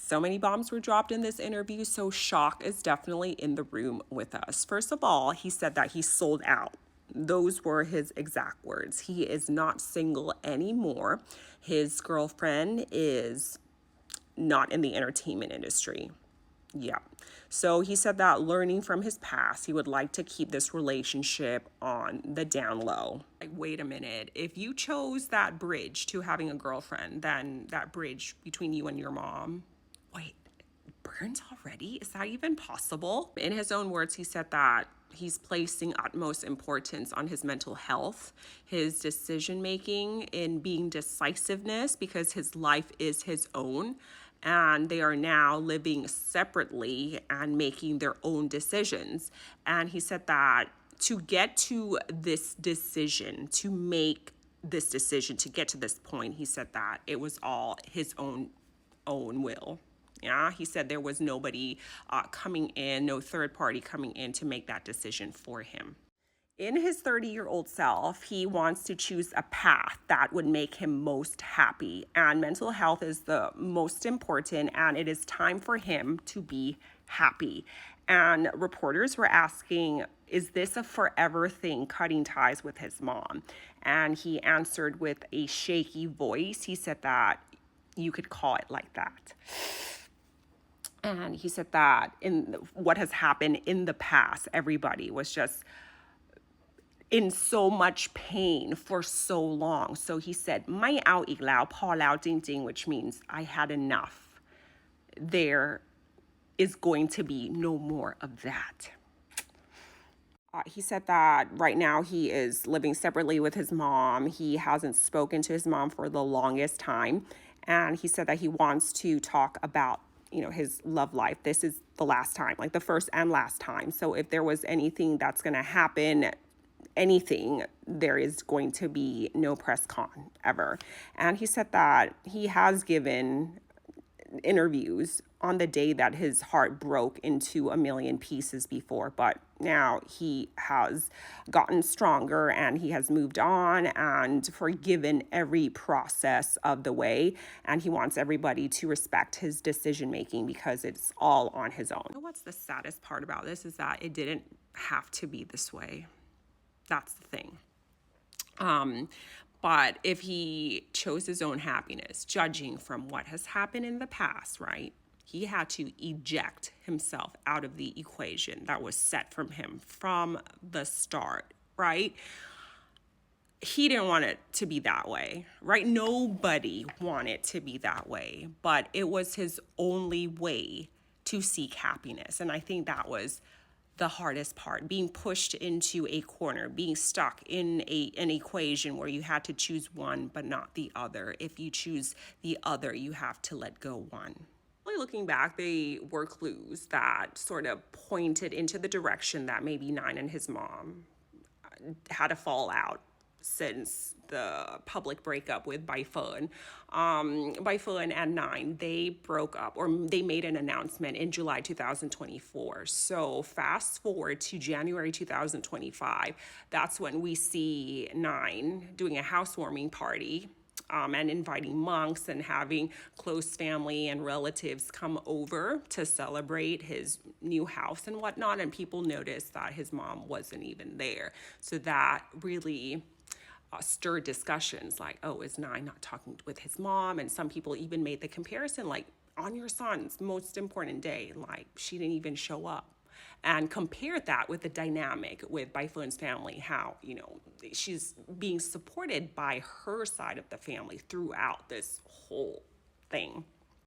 So many bombs were dropped in this interview, so shock is definitely in the room with us. First of all, he said that he sold out. Those were his exact words. He is not single anymore. His girlfriend is not in the entertainment industry. Yeah. So he said that learning from his past, he would like to keep this relationship on the down low. Like, wait a minute. If you chose that bridge to having a girlfriend, then that bridge between you and your mom, wait, burns already? Is that even possible? In his own words, he said that he's placing utmost importance on his mental health, his decision making, in being decisiveness, because his life is his own. And they are now living separately and making their own decisions. And he said that to get to this decision, to make this decision, to get to this point, he said that it was all his own will. Yeah, he said there was nobody coming in, no third party coming in to make that decision for him. In his 30-year-old self, he wants to choose a path that would make him most happy. And mental health is the most important, and it is time for him to be happy. And reporters were asking, is this a forever thing, cutting ties with his mom? And he answered with a shaky voice. He said that you could call it like that. And he said that in what has happened in the past, everybody was just in so much pain for so long. So he said, ไม่เอาอีกแล้วพอแล้วจริงๆ, which means I had enough. There is going to be no more of that. He said that right now he is living separately with his mom. He hasn't spoken to his mom for the longest time. And he said that he wants to talk about, his love life. This is the last time, like the first and last time. So if there was anything that's going to happen, anything, there is going to be no press con ever. And he said that he has given interviews on the day that his heart broke into a million pieces before, but now he has gotten stronger and he has moved on and forgiven every process of the way, and he wants everybody to respect his decision making because it's all on his own. What's the saddest part about this is that it didn't have to be this way. That's the thing. But if he chose his own happiness, judging from what has happened in the past, right? He had to eject himself out of the equation that was set from him from the start, right? He didn't want it to be that way, right? Nobody wanted it to be that way, but it was his only way to seek happiness. And I think that was the hardest part, being pushed into a corner, being stuck in an equation where you had to choose one but not the other. If you choose the other, you have to let go one. Really looking back, they were clues that sort of pointed into the direction that maybe Nine and his mom had a fallout since the public breakup with Baifern. Baifern and Nine, they broke up, or they made an announcement in July 2024. So fast forward to January 2025, that's when we see Nine doing a housewarming party and inviting monks and having close family and relatives come over to celebrate his new house and whatnot. And people noticed that his mom wasn't even there. So that really stirred discussions like, oh, is Nine not talking with his mom? And some people even made the comparison, like, on your son's most important day, like, she didn't even show up. And compared that with the dynamic with Baifern's family, how, she's being supported by her side of the family throughout this whole thing.